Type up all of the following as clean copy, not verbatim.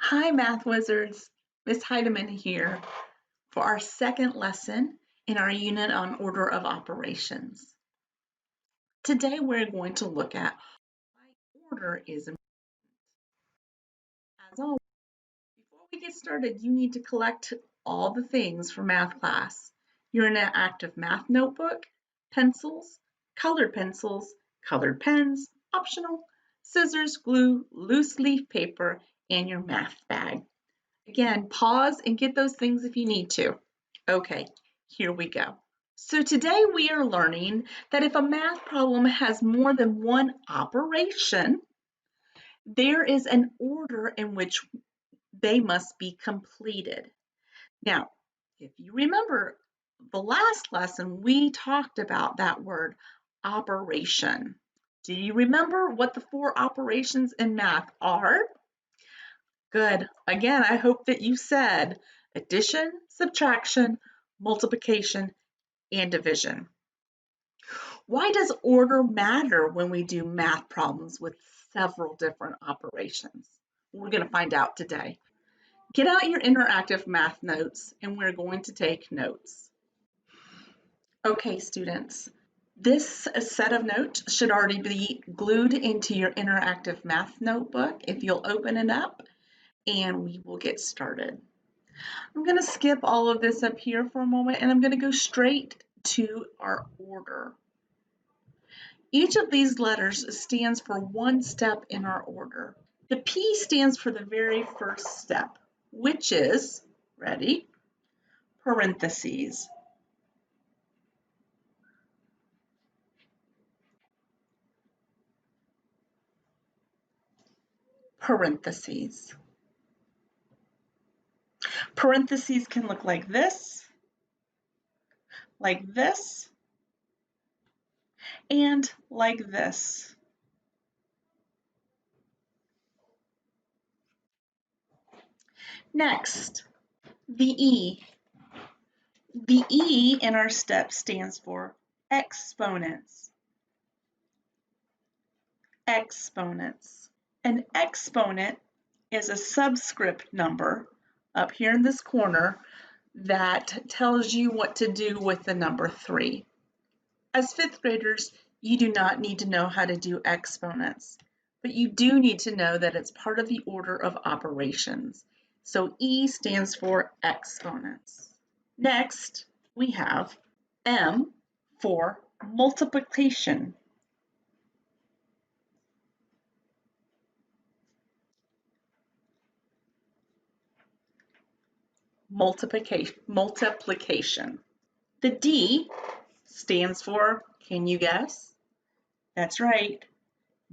Hi, Math Wizards. Miss Heidemann here for our second lesson in our unit on order of operations. Today we're going to look at why order is important. As always, before we get started, you need to collect all the things for math class. Your interactive math notebook, pencils, colored pens, optional, scissors, glue, loose leaf paper, and your math bag. Again, pause and get those things if you need to. Okay, here we go. So today we are learning that if a math problem has more than one operation, there is an order in which they must be completed. Now, if you remember the last lesson, we talked about that word operation. Do you remember what the four operations in math are? Good. Again, I hope that you said addition, subtraction, multiplication, and division. Why does order matter when we do math problems with several different operations? We're going to find out today. Get out your interactive math notes and we're going to take notes. Okay, students, this set of notes should already be glued into your interactive math notebook if you'll open it up, and we will get started. I'm going to skip all of this up here for a moment and I'm going to go straight to our order. Each of these letters stands for one step in our order. The P stands for the very first step, which is, ready, parentheses. Parentheses. Parentheses can look like this, and like this. Next, the E. The E in our step stands for exponents. Exponents. An exponent is a subscript number up here in this corner that tells you what to do with the number 3. As fifth graders, you do not need to know how to do exponents, but you do need to know that it's part of the order of operations. So E stands for exponents. Next, we have M for multiplication. Multiplication. The D stands for, can you guess? That's right,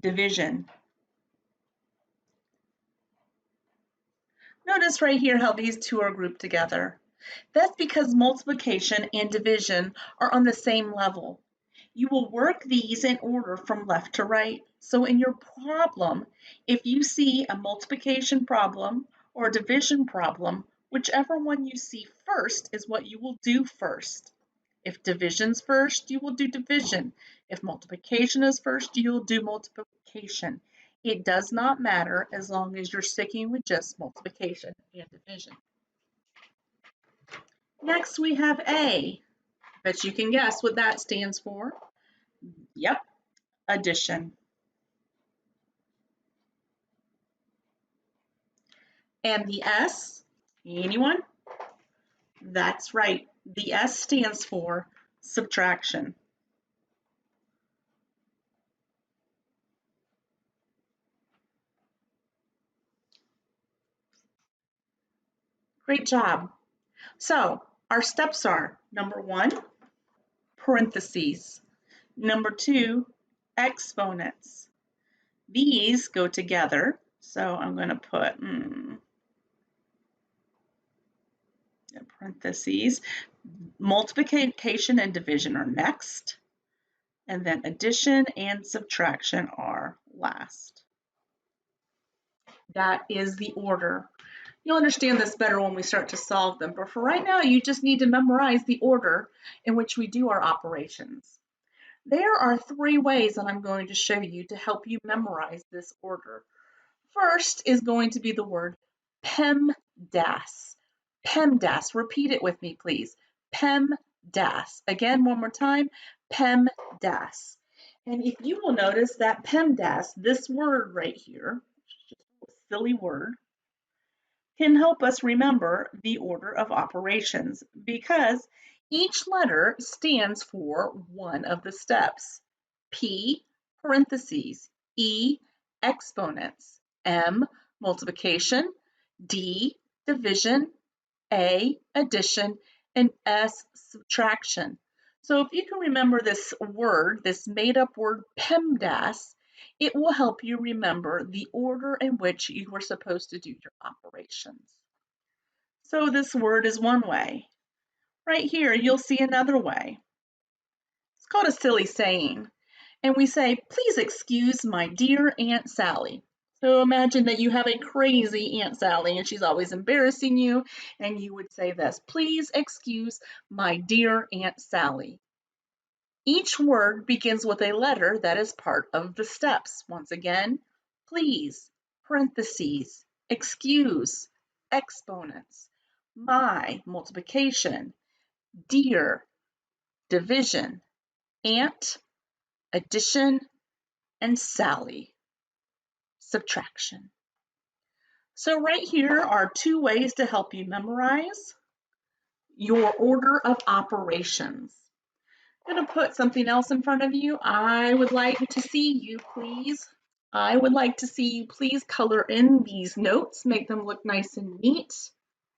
division. Notice right here how these two are grouped together. That's because multiplication and division are on the same level. You will work these in order from left to right. So in your problem, if you see a multiplication problem or a division problem, whichever one you see first is what you will do first. If division's first, you will do division. If multiplication is first, you'll do multiplication. It does not matter as long as you're sticking with just multiplication and division. Next, we have A. Bet you can guess what that stands for. Yep, addition. And the S, anyone? That's right. The S stands for subtraction. Great job. So our steps are number 1, parentheses. Number 2, exponents. These go together. So I'm going to put parentheses. Multiplication and division are next. And then addition and subtraction are last. That is the order. You'll understand this better when we start to solve them, but for right now, you just need to memorize the order in which we do our operations. There are 3 ways that I'm going to show you to help you memorize this order. First is going to be the word PEMDAS. PEMDAS. Repeat it with me, please. PEMDAS. Again, one more time. PEMDAS. And if you will notice that PEMDAS, this word right here, just a silly word, can help us remember the order of operations because each letter stands for one of the steps. P, parentheses, E, exponents, M, multiplication, D, division, A, addition, and S, subtraction. So if you can remember this word, this made-up word PEMDAS, it will help you remember the order in which you were supposed to do your operations. So this word is one way. Right here, you'll see another way. It's called a silly saying. And we say, please excuse my dear Aunt Sally. So imagine that you have a crazy Aunt Sally and she's always embarrassing you. And you would say this, please excuse my dear Aunt Sally. Each word begins with a letter that is part of the steps. Once again, please, parentheses, excuse, exponents, my, multiplication, dear, division, aunt, addition, and Sally, subtraction. So right here are two ways to help you memorize your order of operations. I'm going to put something else in front of you. I would like to see you please color in these notes, make them look nice and neat.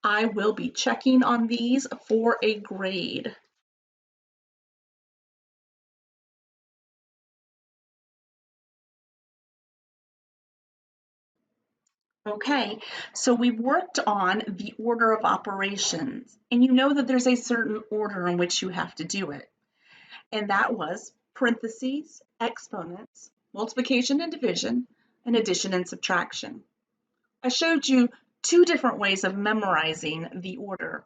I will be checking on these for a grade. Okay, so we've worked on the order of operations, and you know that there's a certain order in which you have to do it. And that was parentheses, exponents, multiplication and division, and addition and subtraction. I showed you two different ways of memorizing the order,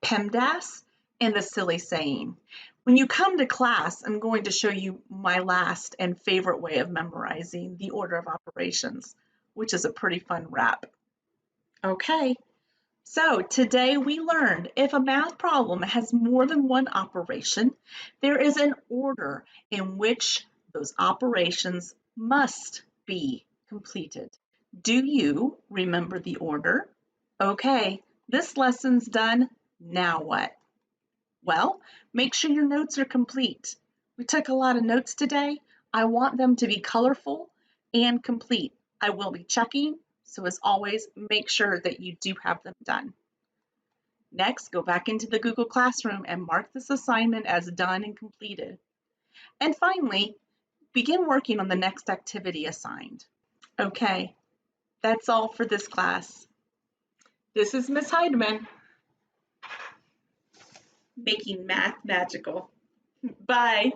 PEMDAS and the silly saying. When you come to class, I'm going to show you my last and favorite way of memorizing the order of operations, which is a pretty fun wrap. Okay, so today we learned if a math problem has more than one operation, there is an order in which those operations must be completed. Do you remember the order? Okay, this lesson's done. Now what? Well, make sure your notes are complete. We took a lot of notes today. I want them to be colorful and complete. I will be checking, so as always, make sure that you do have them done. Next, go back into the Google Classroom and mark this assignment as done and completed. And finally, begin working on the next activity assigned. Okay, that's all for this class. This is Miss Heidemann, making math magical. Bye.